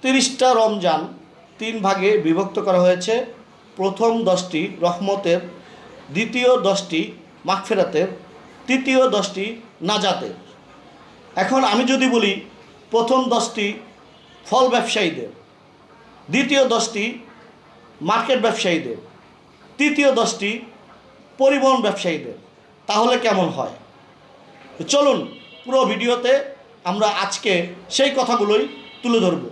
30টা রমজান 3 ভাগে বিভক্ত করা হয়েছে। প্রথম 10টি রহমতের, দ্বিতীয় 10টি মাগফিরাতের, তৃতীয় 10টি নাজাতের। এখন আমি যদি বলি প্রথম 10টি ফল ব্যবসায়ীদের, দ্বিতীয় 10টি মার্কেট ব্যবসায়ীদের, তৃতীয় 10টি পরিবহন ব্যবসায়ীদের, তাহলে কেমন হয়? চলুন পুরো ভিডিওতে আমরা আজকে সেই কথাগুলোই তুলে ধরব।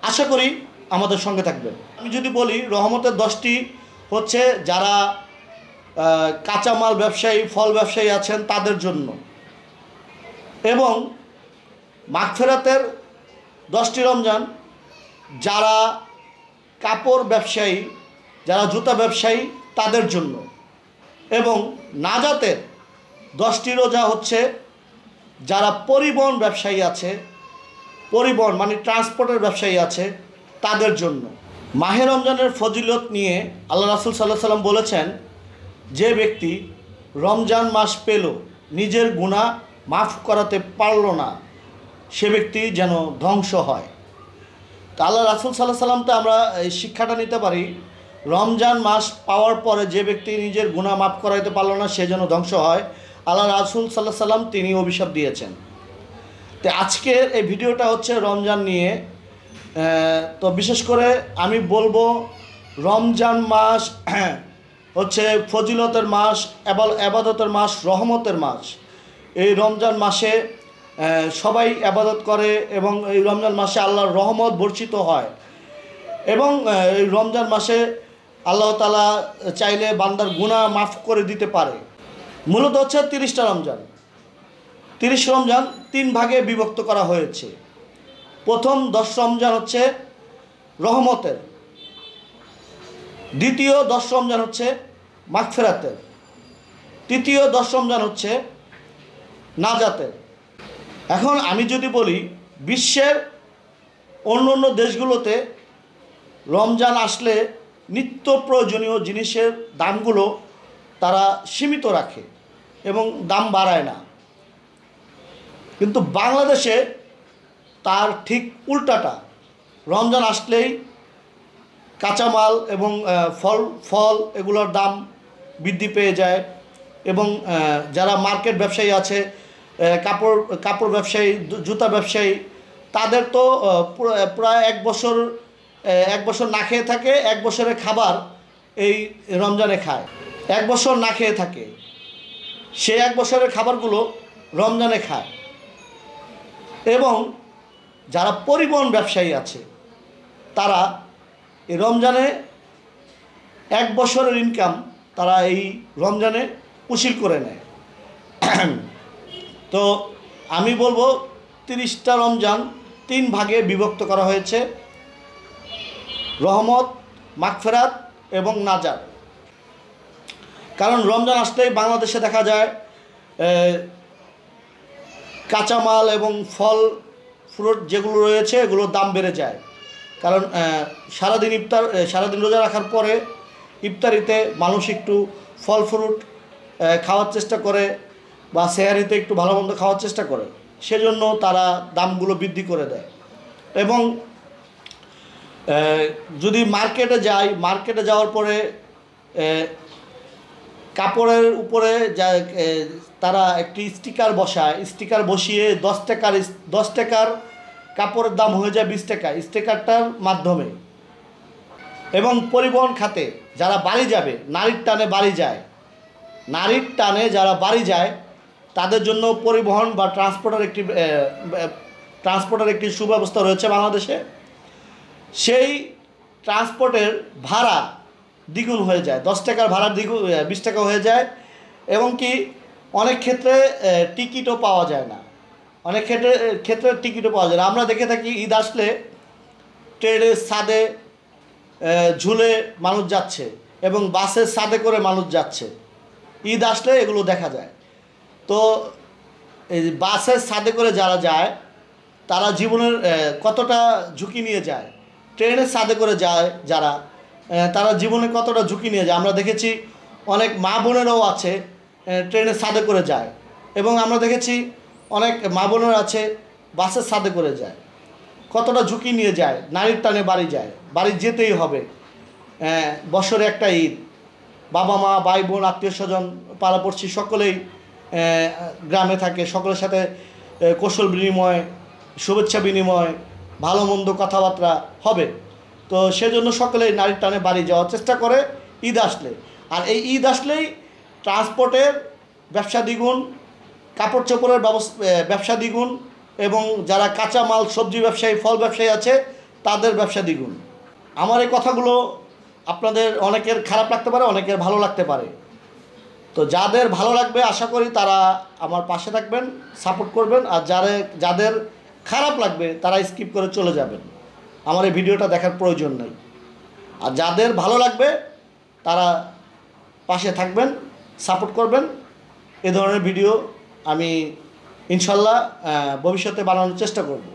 আশা করি আমাদের সঙ্গে থাকবেন। আমি যদি বলি রহমতের 10টি হচ্ছে যারা কাঁচামাল ব্যবসায়ী, ফল ব্যবসায়ী আছেন তাদের জন্য, এবং মাগফিরাতের 10টি রমজান যারা কাপড় ব্যবসায়ী, যারা জুতা ব্যবসায়ী তাদের জন্য, এবং নাজাতের 10টি রোজা হচ্ছে যারা পরিবহন ব্যবসায়ী আছে, পরিবহন মানে ট্রান্সপোর্টের ব্যবসায়ী আছে তাদের জন্য। মাহে রমজানের ফজিলত নিয়ে আল্লাহ রাসূল সাল্লাল্লাহু আলাইহি সাল্লাম বলেছেন, যে ব্যক্তি রমজান মাস পেল নিজের গুনাহ মাফ করাতে পারল না, সে ব্যক্তি যেন ধ্বংস হয়। তা আল্লাহ রাসূল সাল্লাল্লাহু আলাইহি সাল্লাম তো আমরা এই শিক্ষাটা নিতে পারি, রমজান মাস পাওয়ার পরে যে ব্যক্তি নিজের গুনাহ মাফ করাইতে পারল না সে যেন ধ্বংস হয়। আল্লাহ রাসূল সাল্লাল্লাহু আলাইহি সাল্লাম তিনি অভিশাপ দিয়েছেন। তো আজকের এই ভিডিওটা হচ্ছে রমজান নিয়ে। তো বিশেষ করে আমি বলবো রমজান মাস হচ্ছে ফজিলতের মাস, এবাদতের মাস, রহমতের মাস। এই রমজান মাসে সবাই এবাদত করে এবং এই রমজান মাসে আল্লাহর রহমত বর্ষিত হয়, এবং এই রমজান মাসে আল্লাহ তাআলা চাইলে বান্দার গুনাহ মাফ করে দিতে পারে। মূলত হচ্ছে 30টা রমজান। 30 রমজান 3 ভাগে বিভক্ত করা হয়েছে। প্রথম 10 রমজান হচ্ছে রহমতের, দ্বিতীয় 10 রমজান হচ্ছে মাগফিরাতের, তৃতীয় 10 রমজান হচ্ছে নাজাতের। এখন আমি যদি বলি বিশ্বের অন্য অন্য দেশগুলোতে রমজান আসলে নিত্য প্রয়োজনীয় জিনিসের দামগুলো তারা সীমিত রাখে এবং দাম বাড়ায় না, কিন্তু বাংলাদেশে তার ঠিক উল্টাটা। রমজান আসলেই কাঁচামাল এবং ফল এগুলোর দাম বৃদ্ধি পেয়ে যায়, এবং যারা মার্কেট ব্যবসায়ী আছে, কাপড় ব্যবসায়ী, জুতা ব্যবসায়ী, তাদের তো প্রায় এক বছর না খেয়ে থাকে, 1 বছরের খাবার এই রমজানে খায়। 1 বছর না খেয়ে থাকে, সে 1 বছরের খাবারগুলো রমজানে খায়। এবং যারা পরিবহন ব্যবসায়ী আছে তারা এই রমজানে 1 বছরের ইনকাম তারা এই রমজানে উসিল করে নেয়। তো আমি বলবো 30টা রমজান 3 ভাগে বিভক্ত করা হয়েছে, রহমত, মাগফিরাত এবং নাজাত। কারণ রমজান আসলেই বাংলাদেশে দেখা যায় কাঁচামাল এবং ফল ফ্রুট যেগুলো রয়েছে এগুলোর দাম বেড়ে যায়। কারণ সারাদিন রোজা রাখার পরে ইফতারিতে মানুষ একটু ফল ফ্রুট খাওয়ার চেষ্টা করে, বা সেহারিতে একটু ভালো মন্দ খাওয়ার চেষ্টা করে, সেজন্য তারা দামগুলো বৃদ্ধি করে দেয়। এবং যদি মার্কেটে যাওয়ার পরে কাপড়ের উপরে তারা একটি স্টিকার বসিয়ে 10 টাকার কাপড়ের দাম হয়ে যায় 20 টাকা স্টিকারটার মাধ্যমে। এবং পরিবহন খাতে যারা বাড়ি যাবে, নারীর টানে যারা বাড়ি যায় তাদের জন্য পরিবহন বা ট্রান্সপোর্টের একটি সুব্যবস্থা রয়েছে বাংলাদেশে। সেই ট্রান্সপোর্টের ভাড়া দ্বিগুণ হয়ে যায়, 10 টাকার ভাড়া 20 টাকা হয়ে যায়। এবং কি অনেক ক্ষেত্রে টিকিটও পাওয়া যায় না, টিকিটও পাওয়া যায় না। আমরা দেখে থাকি ঈদ আসলে ট্রেনের ছাদে ঝুলে মানুষ যাচ্ছে এবং বাসের ছাদে করে মানুষ যাচ্ছে, ঈদ আসলে এগুলো দেখা যায়। তো এই বাসের ছাদে করে যারা যায় তারা জীবনের কতটা ঝুঁকি নিয়ে যায়, ট্রেনের ছাদে করে যায় যারা তারা জীবনে কতটা ঝুঁকি নিয়ে যায়। আমরা দেখেছি অনেক মা বোনেরাও আছে ট্রেনের ছাদে করে যায়, এবং আমরা দেখেছি অনেক মা বোনেরা আছে বাসের ছাদে করে যায়। কতটা ঝুঁকি নিয়ে যায়, নারীর টানে বাড়ি যায়, বাড়ি যেতেই হবে। বছরে একটা ঈদ, বাবা মা ভাই বোন আত্মীয় স্বজন পাড়াপড়শি সকলেই গ্রামে থাকে, সকলের সাথে কৌশল বিনিময়, শুভেচ্ছা বিনিময়, ভালো মন্দ কথাবার্তা হবে। তো সেজন্য সকলেই নারীর টানে বাড়ি যাওয়ার চেষ্টা করে ঈদ আসলে। আর এই ঈদ আসলেই ট্রান্সপোর্টের ব্যবসা দ্বিগুণ, কাপড় চোপড়ের ব্যবসা দ্বিগুণ, এবং যারা কাঁচামাল সবজি ব্যবসায়ী ফল ব্যবসায়ী আছে তাদের ব্যবসা দ্বিগুণ। আমার এই কথাগুলো আপনাদের অনেকের খারাপ লাগতে পারে, অনেকের ভালো লাগতে পারে। তো যাদের ভালো লাগবে আশা করি তারা আমার পাশে থাকবেন, সাপোর্ট করবেন। আর যাদের খারাপ লাগবে তারা স্কিপ করে চলে যাবেন, আমার এই ভিডিওটা দেখার প্রয়োজন নেই। আর যাদের ভালো লাগবে তারা পাশে থাকবেন, সাপোর্ট করবেন। এ ধরনের ভিডিও আমি ইনশাল্লাহ ভবিষ্যতে বানানোর চেষ্টা করব।